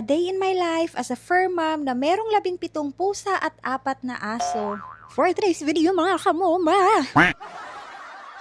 day in my life as a fur mom na merong 17 pusa at 4 na aso. For today's video mga kamoma!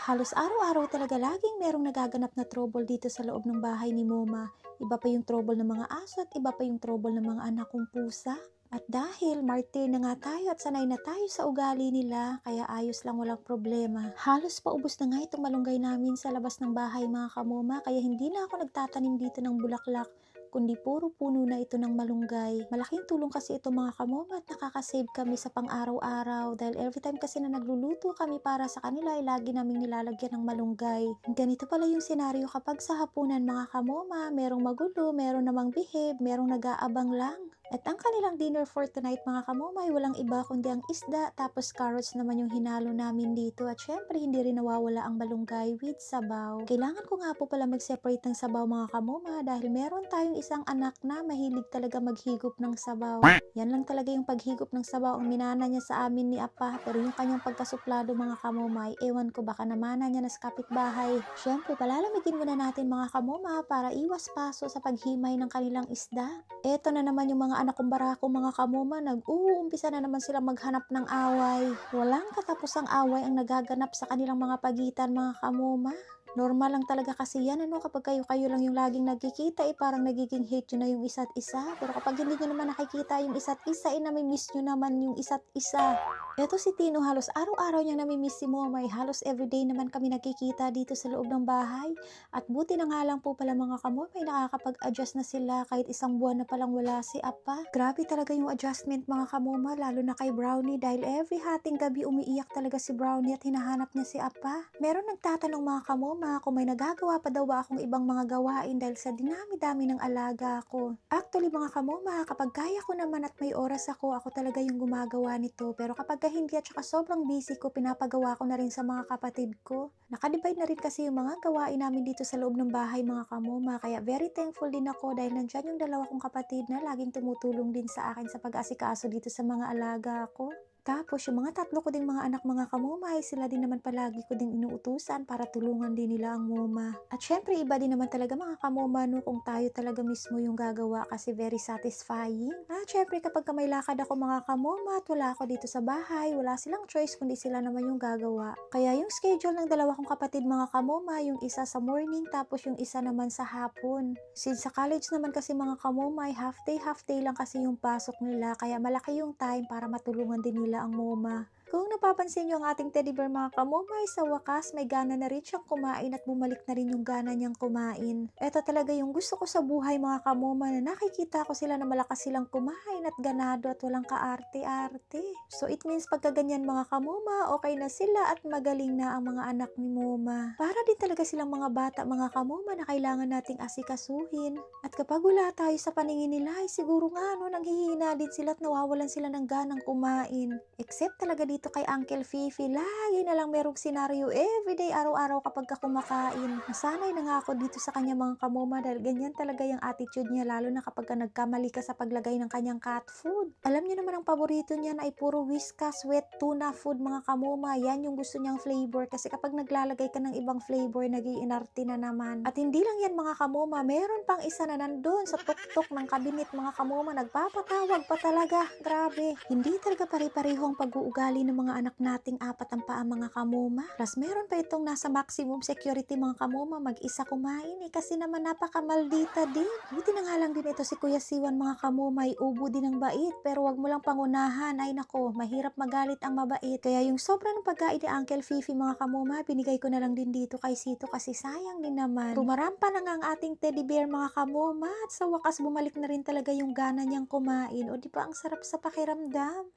Halos araw-araw talaga laging merong nagaganap na trouble dito sa loob ng bahay ni Moma. Iba pa yung trouble ng mga aso at iba pa yung trouble ng mga anak kong pusa. At dahil martir na nga tayo at sanay na tayo sa ugali nila, kaya ayos lang, walang problema. Halos paubos na nga itong malunggay namin sa labas ng bahay mga kamoma, kaya hindi na ako nagtatanim dito ng bulaklak, kundi puro puno na ito ng malunggay. Malaking tulong kasi ito mga kamoma at nakakasave kami sa pang-araw-araw dahil every time kasi na nagluluto kami para sa kanila ay lagi naming nilalagyan ng malunggay. Ganito pala yung senaryo kapag sa hapunan mga kamoma, merong magulo, merong namang behave, merong nag-aabang lang. At ang kanilang dinner for tonight mga kamoma ay walang iba kundi ang isda, tapos carrots naman yung hinalo namin dito. At syempre hindi rin nawawala ang malunggay with sabaw. Kailangan ko nga po pala mag-separate ng sabaw mga kamoma dahil meron tayong isang anak na mahilig talaga maghigop ng sabaw. Yan lang talaga yung paghigop ng sabaw ang minana niya sa amin ni Apa, pero yung kanyang pagkasuplado mga kamoma ay ewan ko, baka namana niya na sa kapitbahay. Syempre palalamigin muna natin mga kamoma para iwas paso sa paghimay ng kanilang isda. Eto na naman yung mga anak kong barako mga kamoma, nag-uumpisa na naman sila maghanap ng away. Walang katapusang away ang nagaganap sa kanilang mga pagitan mga kamoma. Normal lang talaga kasi yan kapag kayo lang yung laging nagkikita parang nagiging hate nyo na yung isa't isa. Pero kapag hindi nyo naman nakikita yung isa't isa namimiss nyo naman yung isa't isa. Eto si Tino, halos araw-araw niyang namimiss si Momay, halos everyday naman kami nakikita dito sa loob ng bahay. At buti na nga lang po pala mga kamomay, nakakapag-adjust na sila kahit isang buwan na palang wala si Apa. Grabe talaga yung adjustment mga kamoma, lalo na kay Brownie dahil every hating gabi umiiyak talaga si Brownie at hinahanap niya si Apa. Meron nagtatanong mga kamoma kung may nagagawa pa daw ba akong ibang mga gawain dahil sa dinami-dami ng alaga ko. Actually mga kamoma, kapag kaya ko naman at may oras ako talaga yung gumagawa nito. Pero kapag hindi at saka sobrang busy ko, pinapagawa ko na rin sa mga kapatid ko. Nakadivide na rin kasi yung mga gawain namin dito sa loob ng bahay mga kamoma. Kaya very thankful din ako dahil nandyan yung dalawa kong kapatid na laging tumutulong din sa akin sa pag-asikaso dito sa mga alaga ko. Tapos yung mga tatlo ko ding mga anak mga kamomay, sila din naman palagi ko ding inuutusan para tulungan din nila ang Moma. At syempre iba din naman talaga mga kamoma kung tayo talaga mismo yung gagawa kasi very satisfying. At syempre kapag may lakad ako mga kamoma at wala ako dito sa bahay, wala silang choice kundi sila naman yung gagawa. Kaya yung schedule ng dalawa kong kapatid mga kamoma, yung isa sa morning tapos yung isa naman sa hapon. Since sa college naman kasi mga kamoma ay half day lang kasi yung pasok nila, kaya malaki yung time para matulungan din nila ang Moma. Kung napapansin nyo ang ating teddy bear mga kamomay, sa wakas may gana na rin siyang kumain at bumalik na rin yung gana niyang kumain. Ito talaga yung gusto ko sa buhay mga kamoma, na nakikita ko sila na malakas silang kumain at ganado at walang kaarte-arte. So it means pagka ganyan mga kamoma, okay na sila at magaling na ang mga anak ni Moma. Para din talaga silang mga bata mga kamoma na kailangan nating asikasuhin. At kapag wala tayo sa paningin nila, ay siguro nga nanghihina din sila at nawawalan sila ng ganang kumain. Except talaga dito kay Uncle Fifi, lagi na lang merong senaryo everyday, araw-araw kapag kumakain. Nasanay na nga ako dito sa kanya mga kamoma dahil ganyan talaga yung attitude niya, lalo na kapag nagkamali ka sa paglagay ng kanyang cat food. Alam niyo naman ang paborito niya na ay puro Whiskas wet tuna food mga kamoma. Yan yung gusto niyang flavor kasi kapag naglalagay ka ng ibang flavor, nag-iinarte na naman. At hindi lang yan mga kamoma, meron pang isa na nandun sa tuktok ng kabinet mga kamoma, nagpapatawag pa talaga. Grabe, hindi talaga pare-pareho ang pag-uugali ng mga anak nating 4 ang paa mga kamoma. Plus meron pa itong nasa maximum security mga kamoma, mag-isa kumain kasi naman napakamaldita din. Buti na nga lang din ito si Kuya Siwan mga kamoma, ay ubo din ng bait, pero wag mo lang pangunahan, ay nako, mahirap magalit ang mabait. Kaya yung sobra ng pagkain ni Uncle Fifi mga kamoma, binigay ko na lang din dito kay Sito kasi sayang din naman. Rumarampa na nga ang ating teddy bear mga kamoma at sa wakas bumalik na rin talaga yung gana niyang kumain. O di ba ang sarap sa pakiramdam?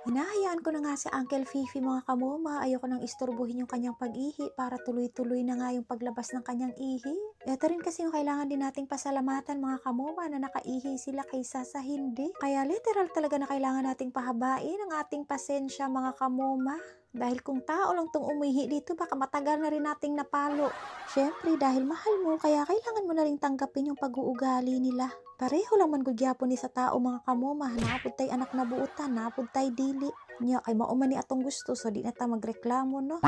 Hinahayaan ko na nga si Uncle Fifi mga kamoma, ayoko nang istorbohin yung kanyang pag-ihi para tuloy-tuloy na nga yung paglabas ng kanyang ihi. Ito rin kasi yung kailangan din nating pasalamatan mga kamoma na nakaihi sila kaysa sa hindi. Kaya literal talaga na kailangan nating pahabain ang ating pasensya mga kamoma. Dahil kung tao lang tong umihi dito, baka matagal na rin nating napalo. Syempre dahil mahal mo, kaya kailangan mo na rin tanggapin yung pag-uugali nila. Pareho lang man gugyapon ni sa tao mga kamoma, napud tay anak na buutan, napud tay dili. Nya kay mauman ni atong gusto, so di na ta magreklamo no.